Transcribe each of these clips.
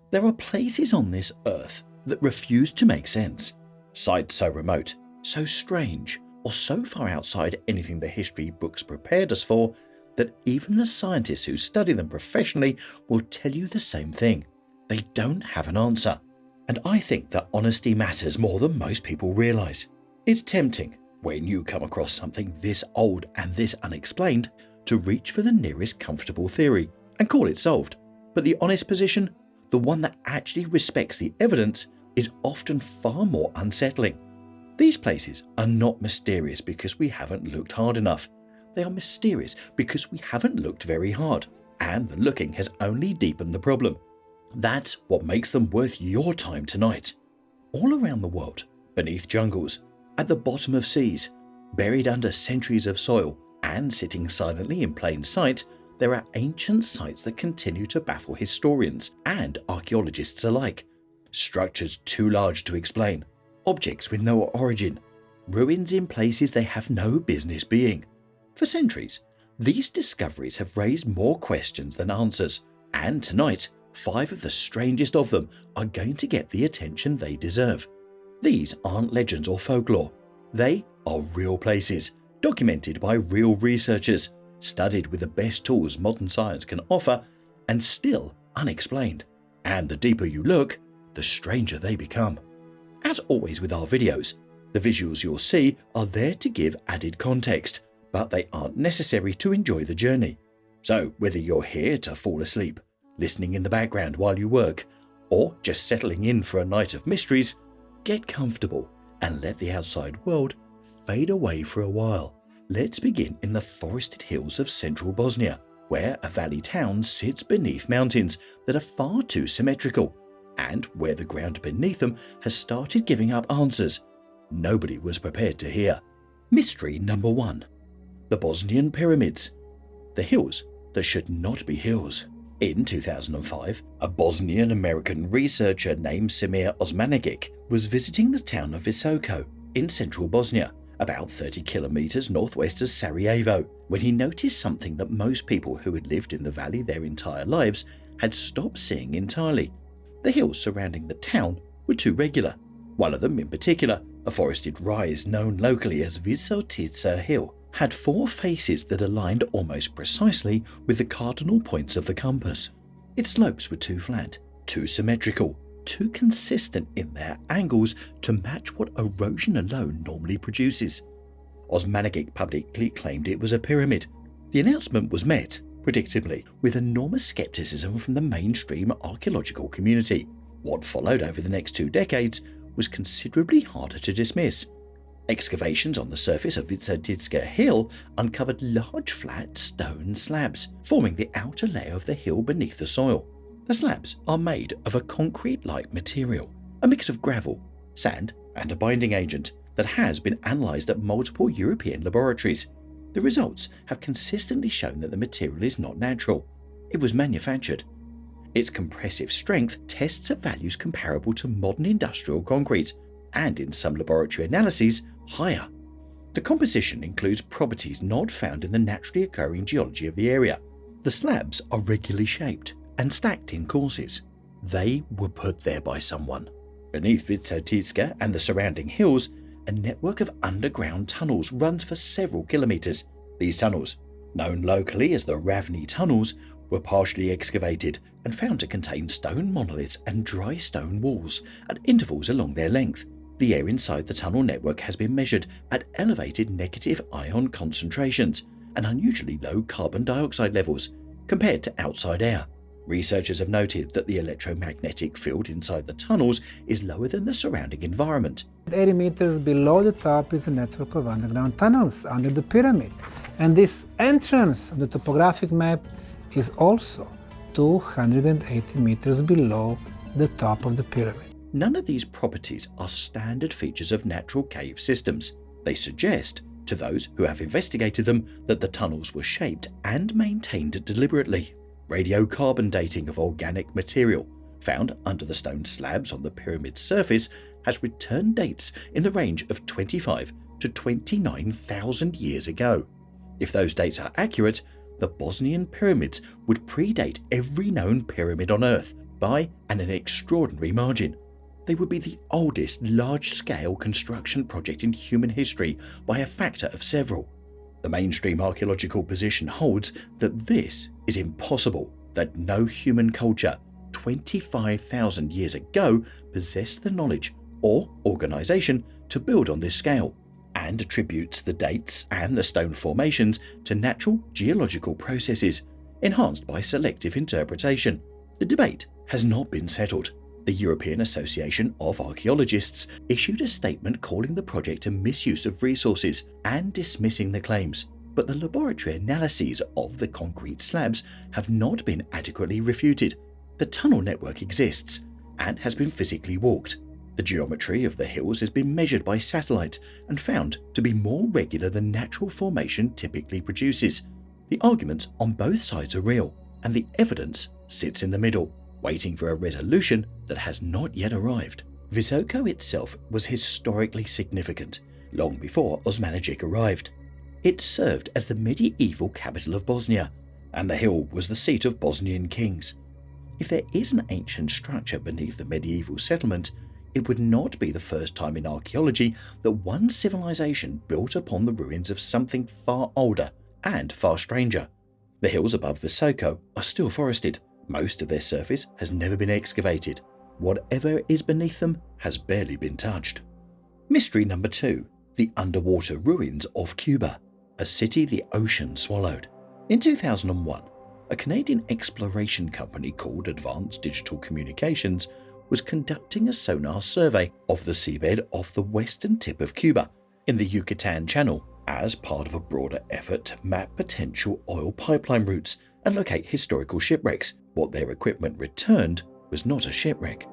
There are places on this earth that refuse to make sense. Sites so remote, so strange, or so far outside anything the history books prepared us for that even the scientists who study them professionally will tell you the same thing. They don't have an answer. And I think that honesty matters more than most people realize. It's tempting, when you come across something this old and this unexplained, to reach for the nearest comfortable theory and call it solved. But the honest position, the one that actually respects the evidence, is often far more unsettling. These places are not mysterious because we haven't looked hard enough. They are mysterious because we haven't looked very hard, and the looking has only deepened the problem. That's what makes them worth your time tonight. All around the world, beneath jungles, at the bottom of seas, buried under centuries of soil, and sitting silently in plain sight, there are ancient sites that continue to baffle historians and archaeologists alike. Structures too large to explain, objects with no origin, ruins in places they have no business being. For centuries, these discoveries have raised more questions than answers, and tonight, 5 of the strangest of them are going to get the attention they deserve. These aren't legends or folklore. They are real places, documented by real researchers, studied with the best tools modern science can offer, and still unexplained. And the deeper you look, the stranger they become. As always with our videos, the visuals you'll see are there to give added context, but they aren't necessary to enjoy the journey. So whether you're here to fall asleep, listening in the background while you work, or just settling in for a night of mysteries, get comfortable and let the outside world fade away for a while. Let's begin in the forested hills of central Bosnia, where a valley town sits beneath mountains that are far too symmetrical, and where the ground beneath them has started giving up answers nobody was prepared to hear. Mystery number 1. The Bosnian Pyramids. The hills that should not be hills. In 2005, a Bosnian-American researcher named Semir Osmanagic was visiting the town of Visoko in central Bosnia, about 30 kilometers northwest of Sarajevo, when he noticed something that most people who had lived in the valley their entire lives had stopped seeing entirely. The hills surrounding the town were too regular. One of them in particular, a forested rise known locally as Visotica Hill, had 4 faces that aligned almost precisely with the cardinal points of the compass. Its slopes were too flat, too symmetrical, too consistent in their angles to match what erosion alone normally produces. Osmanagic publicly claimed it was a pyramid. The announcement was met, predictably, with enormous skepticism from the mainstream archaeological community. What followed over the next 2 decades was considerably harder to dismiss. Excavations on the surface of Visotica Hill uncovered large flat stone slabs, forming the outer layer of the hill beneath the soil. The slabs are made of a concrete-like material, a mix of gravel, sand, and a binding agent that has been analysed at multiple European laboratories. The results have consistently shown that the material is not natural. It was manufactured. Its compressive strength tests at values comparable to modern industrial concrete, and in some laboratory analyses, higher. The composition includes properties not found in the naturally occurring geology of the area. The slabs are regularly shaped and stacked in courses. They were put there by someone. Beneath Visotica and the surrounding hills, a network of underground tunnels runs for several kilometers. These tunnels, known locally as the Ravni tunnels, were partially excavated and found to contain stone monoliths and dry stone walls at intervals along their length. The air inside the tunnel network has been measured at elevated negative ion concentrations and unusually low carbon dioxide levels compared to outside air. Researchers have noted that the electromagnetic field inside the tunnels is lower than the surrounding environment. 80 meters below the top is a network of underground tunnels under the pyramid. And this entrance on the topographic map is also 280 meters below the top of the pyramid. None of these properties are standard features of natural cave systems. They suggest, to those who have investigated them, that the tunnels were shaped and maintained deliberately. Radiocarbon dating of organic material found under the stone slabs on the pyramid's surface has returned dates in the range of 25 to 29,000 years ago. If those dates are accurate, the Bosnian pyramids would predate every known pyramid on Earth by an extraordinary margin. They would be the oldest large-scale construction project in human history by a factor of several. The mainstream archaeological position holds that this is impossible, that no human culture 25,000 years ago possessed the knowledge or organization to build on this scale, and attributes the dates and the stone formations to natural geological processes, enhanced by selective interpretation. The debate has not been settled. The European Association of Archaeologists issued a statement calling the project a misuse of resources and dismissing the claims, but the laboratory analyses of the concrete slabs have not been adequately refuted. The tunnel network exists and has been physically walked. The geometry of the hills has been measured by satellite and found to be more regular than natural formation typically produces. The arguments on both sides are real, and the evidence sits in the middle, waiting for a resolution that has not yet arrived. Visoko itself was historically significant, long before Osmanagic arrived. It served as the medieval capital of Bosnia, and the hill was the seat of Bosnian kings. If there is an ancient structure beneath the medieval settlement, it would not be the first time in archaeology that one civilization built upon the ruins of something far older and far stranger. The hills above Visoko are still forested. Most of their surface has never been excavated. Whatever is beneath them has barely been touched. Mystery number 2. The underwater ruins of Cuba, a city the ocean swallowed. In 2001, a Canadian exploration company called Advanced Digital Communications was conducting a sonar survey of the seabed off the western tip of Cuba in the Yucatan Channel as part of a broader effort to map potential oil pipeline routes and locate historical shipwrecks. What their equipment returned was not a shipwreck.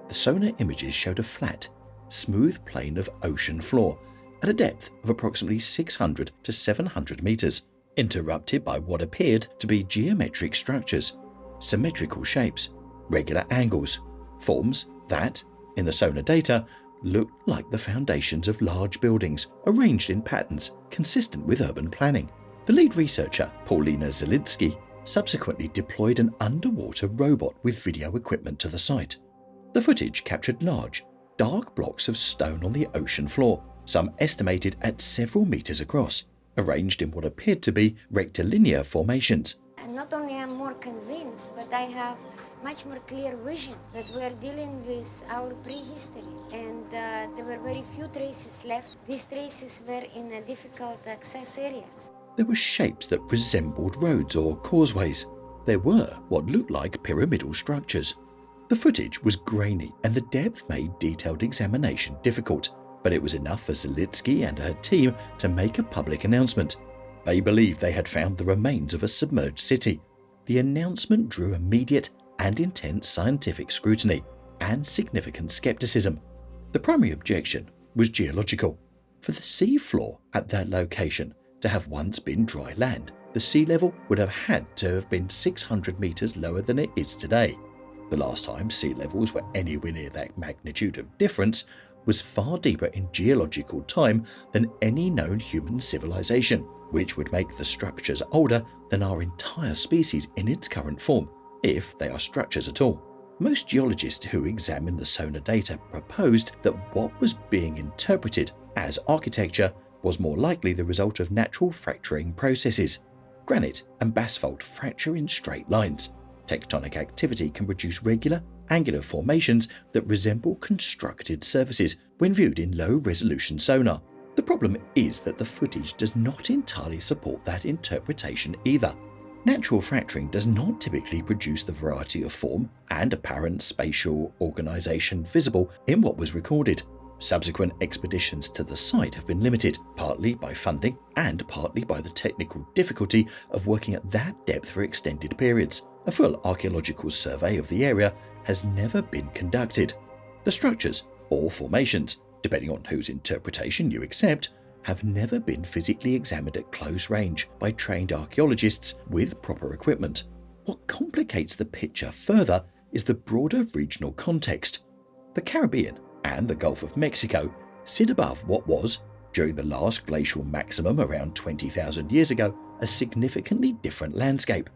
The sonar images showed a flat, smooth plane of ocean floor at a depth of approximately 600 to 700 meters, interrupted by what appeared to be geometric structures, symmetrical shapes, regular angles, forms that, in the sonar data, looked like the foundations of large buildings arranged in patterns consistent with urban planning. The lead researcher, Paulina Zelinsky, subsequently deployed an underwater robot with video equipment to the site. The footage captured large, dark blocks of stone on the ocean floor, some estimated at several meters across, arranged in what appeared to be rectilinear formations. Not only am I more convinced, but I have much more clear vision that we are dealing with our prehistory, and there were very few traces left. These traces were in difficult access areas. There were shapes that resembled roads or causeways. There were what looked like pyramidal structures. The footage was grainy and the depth made detailed examination difficult, but it was enough for Zelinsky and her team to make a public announcement. They believed they had found the remains of a submerged city. The announcement drew immediate and intense scientific scrutiny and significant skepticism. The primary objection was geological. For the sea floor at that location to have once been dry land, the sea level would have had to have been 600 meters lower than it is today. The last time sea levels were anywhere near that magnitude of difference was far deeper in geological time than any known human civilization, which would make the structures older than our entire species in its current form, if they are structures at all. Most geologists who examined the sonar data proposed that what was being interpreted as architecture was more likely the result of natural fracturing processes. Granite and basalt fracture in straight lines. Tectonic activity can produce regular, angular formations that resemble constructed surfaces when viewed in low-resolution sonar. The problem is that the footage does not entirely support that interpretation either. Natural fracturing does not typically produce the variety of form and apparent spatial organization visible in what was recorded. Subsequent expeditions to the site have been limited, partly by funding and partly by the technical difficulty of working at that depth for extended periods. A full archaeological survey of the area has never been conducted. The structures, or formations, depending on whose interpretation you accept, have never been physically examined at close range by trained archaeologists with proper equipment. What complicates the picture further is the broader regional context. The Caribbean and the Gulf of Mexico sit above what was, during the last glacial maximum around 20,000 years ago, a significantly different landscape.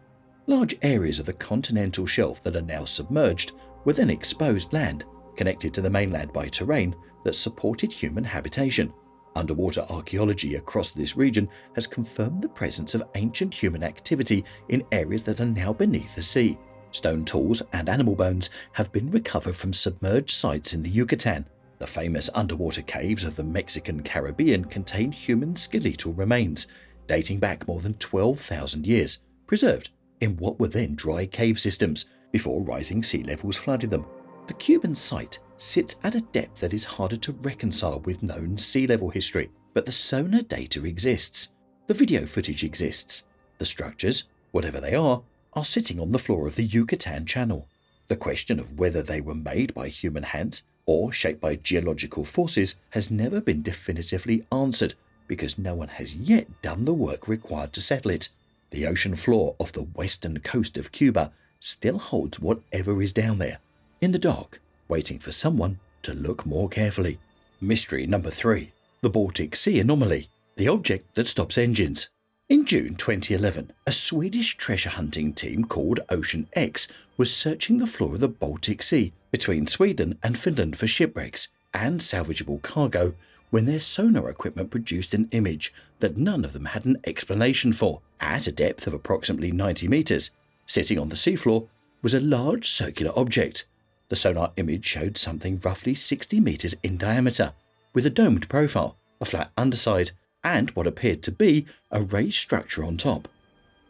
Large areas of the continental shelf that are now submerged were then exposed land, connected to the mainland by terrain that supported human habitation. Underwater archaeology across this region has confirmed the presence of ancient human activity in areas that are now beneath the sea. Stone tools and animal bones have been recovered from submerged sites in the Yucatan. The famous underwater caves of the Mexican Caribbean contain human skeletal remains, dating back more than 12,000 years, preserved in what were then dry cave systems, before rising sea levels flooded them. The Cuban site sits at a depth that is harder to reconcile with known sea level history, but the sonar data exists. The video footage exists. The structures, whatever they are sitting on the floor of the Yucatan Channel. The question of whether they were made by human hands or shaped by geological forces has never been definitively answered because no one has yet done the work required to settle it. The ocean floor off the western coast of Cuba still holds whatever is down there, in the dark, waiting for someone to look more carefully. Mystery number 3. The Baltic Sea Anomaly, the object that stops engines. In June 2011, a Swedish treasure hunting team called Ocean X was searching the floor of the Baltic Sea between Sweden and Finland for shipwrecks and salvageable cargo when their sonar equipment produced an image that none of them had an explanation for. At a depth of approximately 90 meters, sitting on the seafloor was a large circular object. The sonar image showed something roughly 60 meters in diameter, with a domed profile, a flat underside, and what appeared to be a raised structure on top.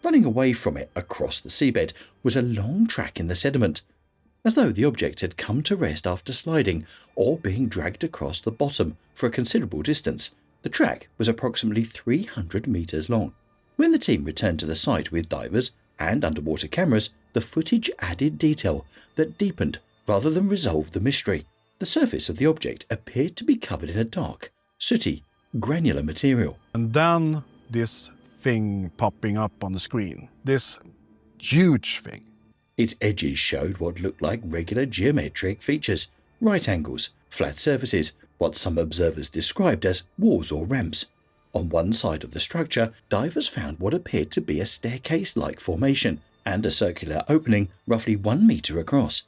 Running away from it across the seabed was a long track in the sediment, as though the object had come to rest after sliding or being dragged across the bottom for a considerable distance. The track was approximately 300 meters long. When the team returned to the site with divers and underwater cameras, the footage added detail that deepened rather than resolved the mystery. The surface of the object appeared to be covered in a dark, sooty, granular material. And then this thing popping up on the screen. This huge thing. Its edges showed what looked like regular geometric features, right angles, flat surfaces, what some observers described as walls or ramps. On one side of the structure, divers found what appeared to be a staircase-like formation and a circular opening roughly 1 meter across.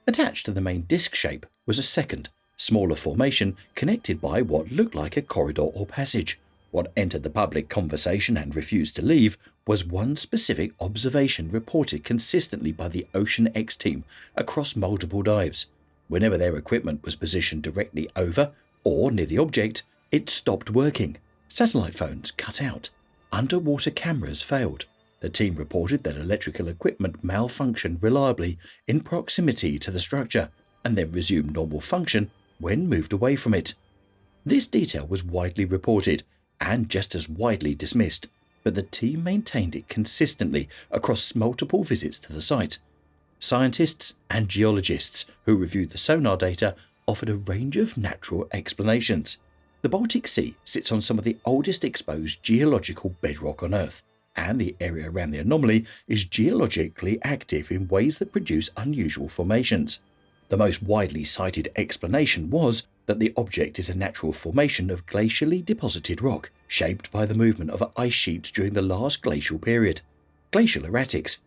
Attached to the main disc shape was a second, smaller formation connected by what looked like a corridor or passage. What entered the public conversation and refused to leave was one specific observation reported consistently by the Ocean X team across multiple dives. Whenever their equipment was positioned directly over or near the object, it stopped working. Satellite phones cut out. Underwater cameras failed. The team reported that electrical equipment malfunctioned reliably in proximity to the structure and then resumed normal function when moved away from it. This detail was widely reported and just as widely dismissed, but the team maintained it consistently across multiple visits to the site. Scientists and geologists who reviewed the sonar data offered a range of natural explanations. The Baltic Sea sits on some of the oldest exposed geological bedrock on Earth, and the area around the anomaly is geologically active in ways that produce unusual formations. The most widely cited explanation was that the object is a natural formation of glacially deposited rock, shaped by the movement of ice sheets during the last glacial period. Glacial erratics,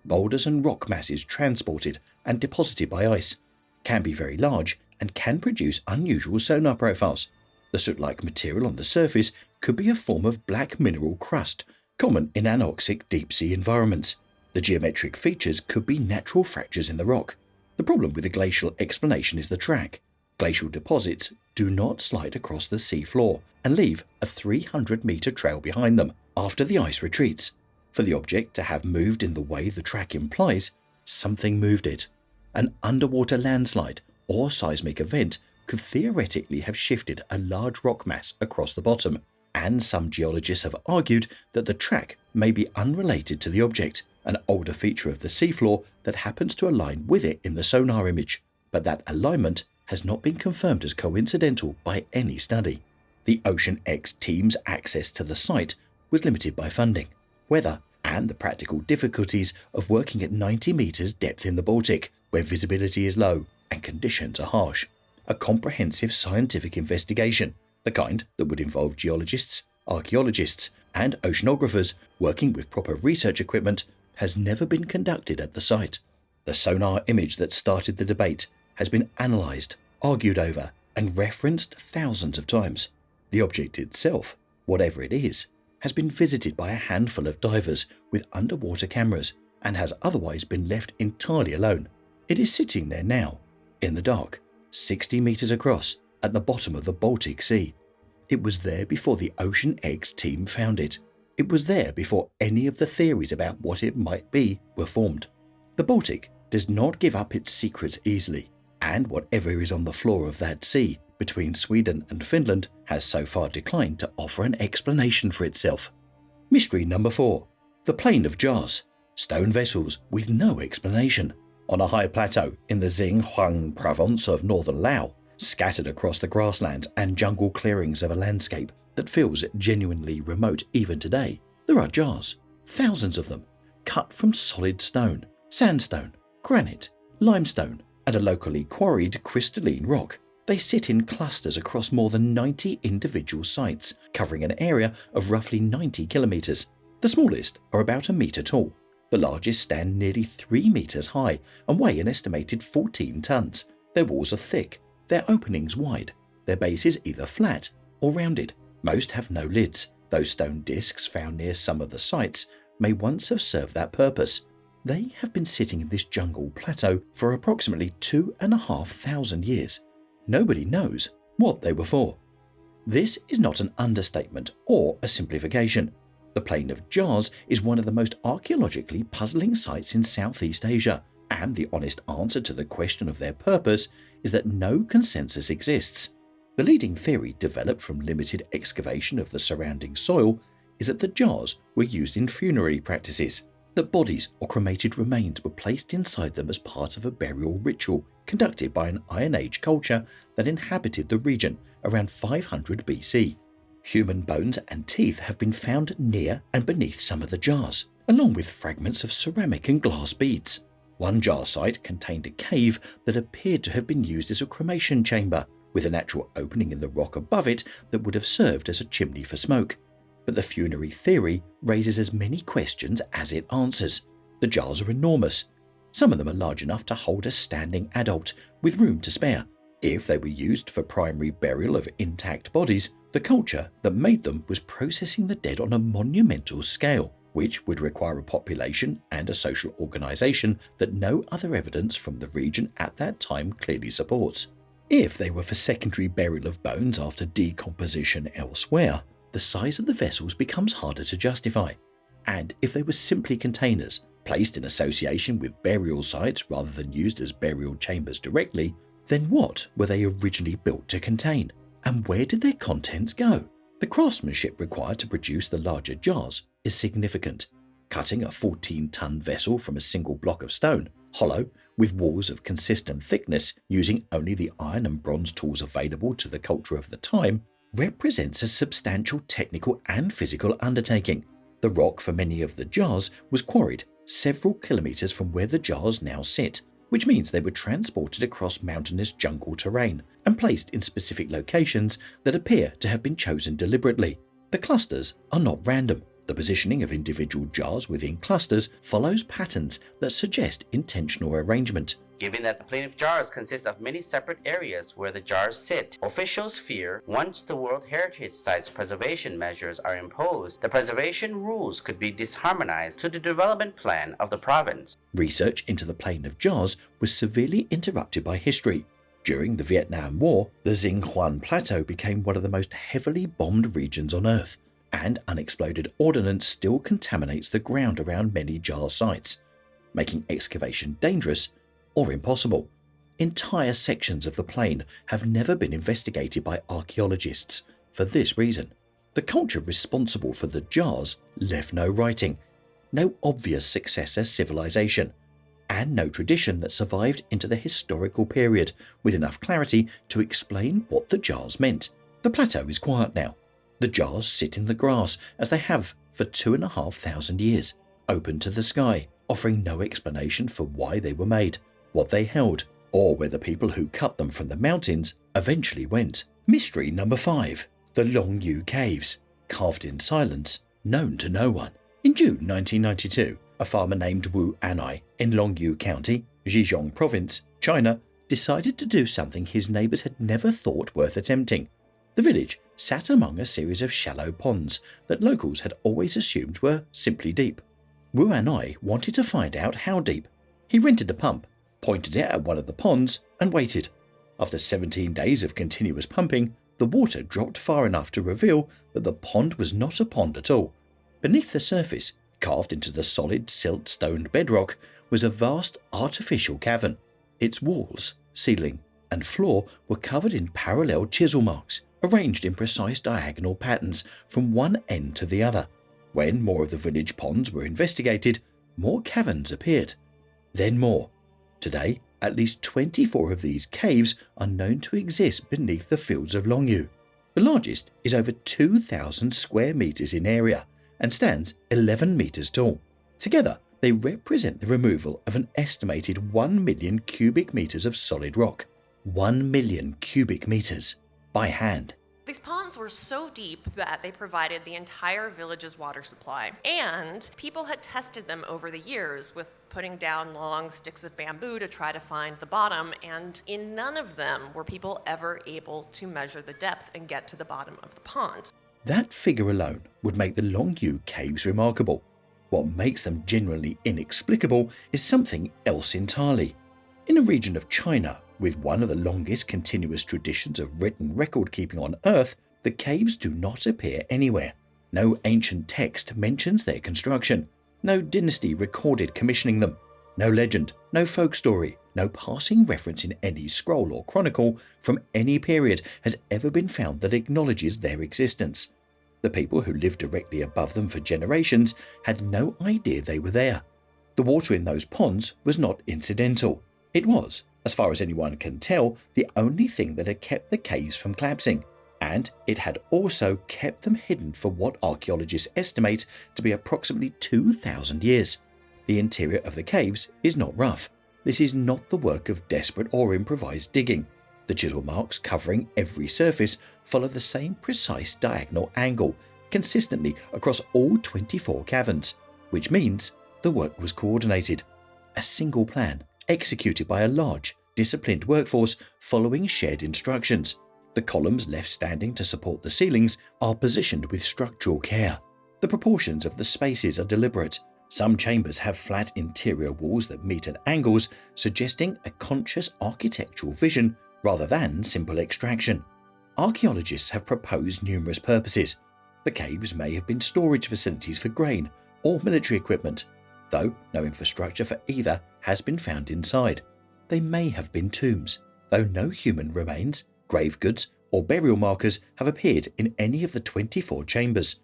boulders and rock masses transported and deposited by ice, can be very large and can produce unusual sonar profiles. The soot-like material on the surface could be a form of black mineral crust, common in anoxic deep-sea environments. The geometric features could be natural fractures in the rock. The problem with the glacial explanation is the track. Glacial deposits do not slide across the sea floor and leave a 300-meter trail behind them after the ice retreats. For the object to have moved in the way the track implies, something moved it. An underwater landslide or seismic event could theoretically have shifted a large rock mass across the bottom, and some geologists have argued that the track may be unrelated to the object, an older feature of the seafloor that happens to align with it in the sonar image, but that alignment has not been confirmed as coincidental by any study. The Ocean X team's access to the site was limited by funding, weather, and the practical difficulties of working at 90 meters depth in the Baltic, where visibility is low and conditions are harsh. A comprehensive scientific investigation, the kind that would involve geologists, archaeologists, and oceanographers working with proper research equipment, has never been conducted at the site. The sonar image that started the debate has been analysed, argued over, and referenced thousands of times. The object itself, whatever it is, has been visited by a handful of divers with underwater cameras and has otherwise been left entirely alone. It is sitting there now, in the dark, 60 meters across, at the bottom of the Baltic Sea. It was there before the Ocean X team found it. It was there before any of the theories about what it might be were formed. The Baltic does not give up its secrets easily, and whatever is on the floor of that sea between Sweden and Finland has so far declined to offer an explanation for itself. Mystery number 4. The Plain of Jars. Stone vessels with no explanation. On a high plateau in the Sacsayhuamán province of northern Laos, scattered across the grasslands and jungle clearings of a landscape that feels genuinely remote even today, there are jars, thousands of them, cut from solid stone, sandstone, granite, limestone, and a locally quarried crystalline rock. They sit in clusters across more than 90 individual sites, covering an area of roughly 90 kilometers. The smallest are about a meter tall. The largest stand nearly 3 meters high and weigh an estimated 14 tons. Their walls are thick, their openings wide. Their base is either flat or rounded. Most have no lids. Those stone discs found near some of the sites may once have served that purpose. They have been sitting in this jungle plateau for approximately 2,500 years. Nobody knows what they were for. This is not an understatement or a simplification. The Plain of Jars is one of the most archaeologically puzzling sites in Southeast Asia, and the honest answer to the question of their purpose is that no consensus exists. The leading theory developed from limited excavation of the surrounding soil is that the jars were used in funerary practices, that bodies or cremated remains were placed inside them as part of a burial ritual conducted by an Iron Age culture that inhabited the region around 500 BC. Human bones and teeth have been found near and beneath some of the jars, along with fragments of ceramic and glass beads. One jar site contained a cave that appeared to have been used as a cremation chamber, with a natural opening in the rock above it that would have served as a chimney for smoke. But the funerary theory raises as many questions as it answers. The jars are enormous. Some of them are large enough to hold a standing adult, with room to spare. If they were used for primary burial of intact bodies, the culture that made them was processing the dead on a monumental scale, which would require a population and a social organization that no other evidence from the region at that time clearly supports. If they were for secondary burial of bones after decomposition elsewhere, the size of the vessels becomes harder to justify. And if they were simply containers, placed in association with burial sites rather than used as burial chambers directly, then what were they originally built to contain? And where did their contents go? The craftsmanship required to produce the larger jars is significant. Cutting a 14-ton vessel from a single block of stone, hollow, with walls of consistent thickness, using only the iron and bronze tools available to the culture of the time, represents a substantial technical and physical undertaking. The rock for many of the jars was quarried several kilometers from where the jars now sit, which means they were transported across mountainous jungle terrain and placed in specific locations that appear to have been chosen deliberately. The clusters are not random. The positioning of individual jars within clusters follows patterns that suggest intentional arrangement. Given that the Plain of Jars consists of many separate areas where the jars sit, officials fear once the World Heritage Site's preservation measures are imposed, the preservation rules could be disharmonized to the development plan of the province. Research into the Plain of Jars was severely interrupted by history. During the Vietnam War, the Sacsayhuamán Plateau became one of the most heavily bombed regions on Earth, and unexploded ordnance still contaminates the ground around many jar sites, making excavation dangerous or impossible. Entire sections of the plain have never been investigated by archaeologists for this reason. The culture responsible for the jars left no writing, no obvious successor civilization, and no tradition that survived into the historical period with enough clarity to explain what the jars meant. The plateau is quiet now. The jars sit in the grass as they have for 2,500 years, open to the sky, offering no explanation for why they were made, what they held, or where the people who cut them from the mountains eventually went. Mystery number 5. The Long U Caves, carved in silence, known to no one. In June 1992, a farmer named Wu Anai in Longyu County, Zhejiang Province, China, decided to do something his neighbours had never thought worth attempting. The village sat among a series of shallow ponds that locals had always assumed were simply deep. Wu Anai wanted to find out how deep. He rented a pump, pointed it at one of the ponds, and waited. After 17 days of continuous pumping, the water dropped far enough to reveal that the pond was not a pond at all. Beneath the surface, carved into the solid silt-stoned bedrock, was a vast artificial cavern. Its walls, ceiling, and floor were covered in parallel chisel marks, arranged in precise diagonal patterns from one end to the other. When more of the village ponds were investigated, more caverns appeared. Then more. Today, at least 24 of these caves are known to exist beneath the fields of Longyu. The largest is over 2,000 square meters in area and stands 11 meters tall. Together, they represent the removal of an estimated 1 million cubic meters of solid rock. 1 million cubic meters by hand. These ponds were so deep that they provided the entire village's water supply, and people had tested them over the years with putting down long sticks of bamboo to try to find the bottom, and in none of them were people ever able to measure the depth and get to the bottom of the pond. That figure alone would make the Longyu caves remarkable. What makes them genuinely inexplicable is something else entirely. In a region of China, with one of the longest continuous traditions of written record-keeping on Earth, the caves do not appear anywhere. No ancient text mentions their construction. No dynasty recorded commissioning them. No legend, no folk story, no passing reference in any scroll or chronicle from any period has ever been found that acknowledges their existence. The people who lived directly above them for generations had no idea they were there. The water in those ponds was not incidental. It was, as far as anyone can tell, the only thing that had kept the caves from collapsing, and it had also kept them hidden for what archaeologists estimate to be approximately 2,000 years. The interior of the caves is not rough. This is not the work of desperate or improvised digging. The chisel marks covering every surface follow the same precise diagonal angle consistently across all 24 caverns, which means the work was coordinated. A single plan, executed by a large, disciplined workforce following shared instructions. The columns left standing to support the ceilings are positioned with structural care. The proportions of the spaces are deliberate. Some chambers have flat interior walls that meet at angles, suggesting a conscious architectural vision rather than simple extraction. Archaeologists have proposed numerous purposes. The caves may have been storage facilities for grain or military equipment, though no infrastructure for either has been found inside. They may have been tombs, though no human remains, grave goods, or burial markers have appeared in any of the 24 chambers.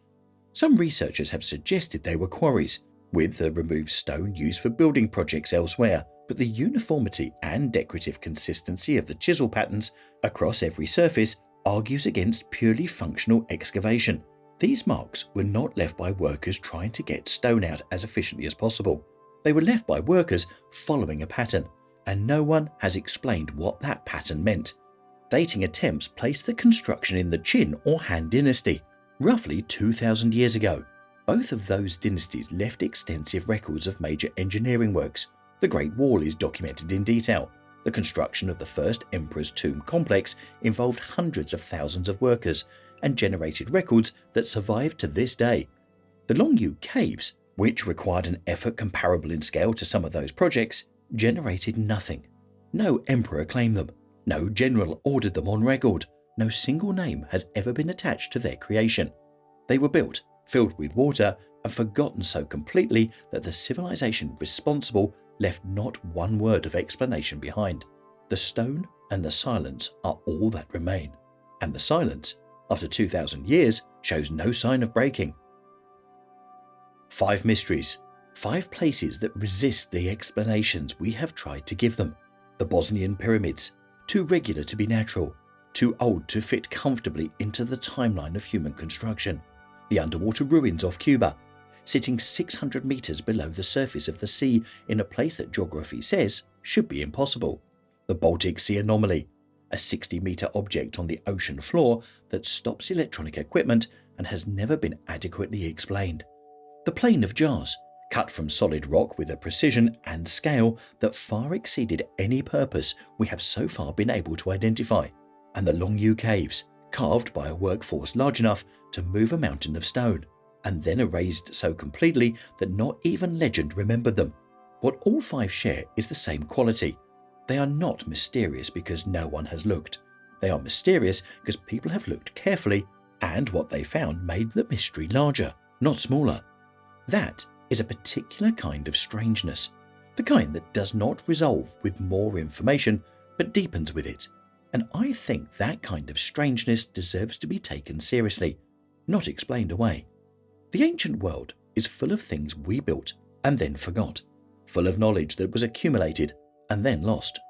Some researchers have suggested they were quarries, with the removed stone used for building projects elsewhere, but the uniformity and decorative consistency of the chisel patterns across every surface argues against purely functional excavation. These marks were not left by workers trying to get stone out as efficiently as possible. They were left by workers following a pattern, and no one has explained what that pattern meant. Dating attempts place the construction in the Qin or Han dynasty, roughly 2,000 years ago. Both of those dynasties left extensive records of major engineering works. The Great Wall is documented in detail. The construction of the first Emperor's Tomb complex involved hundreds of thousands of workers and generated records that survive to this day. The Longyu caves, which required an effort comparable in scale to some of those projects, generated nothing. No emperor claimed them. No general ordered them on record. No single name has ever been attached to their creation. They were built, filled with water, and forgotten so completely that the civilization responsible left not one word of explanation behind. The stone and the silence are all that remain. And the silence, after 2,000 years, shows no sign of breaking. 5 mysteries. 5 places that resist the explanations we have tried to give them. The Bosnian pyramids, too regular to be natural, too old to fit comfortably into the timeline of human construction. The underwater ruins off Cuba, sitting 600 meters below the surface of the sea in a place that geography says should be impossible. The Baltic Sea Anomaly, a 60-meter object on the ocean floor that stops electronic equipment and has never been adequately explained. The Plain of Jars, cut from solid rock with a precision and scale that far exceeded any purpose we have so far been able to identify, and the Long U caves, carved by a workforce large enough to move a mountain of stone, and then erased so completely that not even legend remembered them. What all 5 share is the same quality. They are not mysterious because no one has looked. They are mysterious because people have looked carefully, and what they found made the mystery larger, not smaller. That is a particular kind of strangeness, the kind that does not resolve with more information but deepens with it. And I think that kind of strangeness deserves to be taken seriously, not explained away. The ancient world is full of things we built and then forgot, full of knowledge that was accumulated and then lost,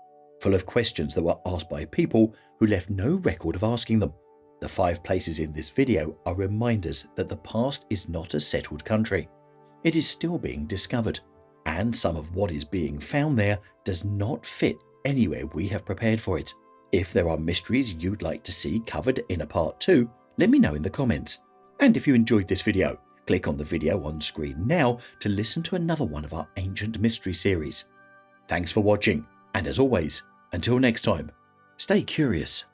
full of questions that were asked by people who left no record of asking them. The 5 places in this video are reminders that the past is not a settled country. It is still being discovered, and some of what is being found there does not fit anywhere we have prepared for it. If there are mysteries you'd like to see covered in a part 2, let me know in the comments. And if you enjoyed this video, click on the video on screen now to listen to another one of our Ancient Mystery series. Thanks for watching, and as always, until next time, stay curious.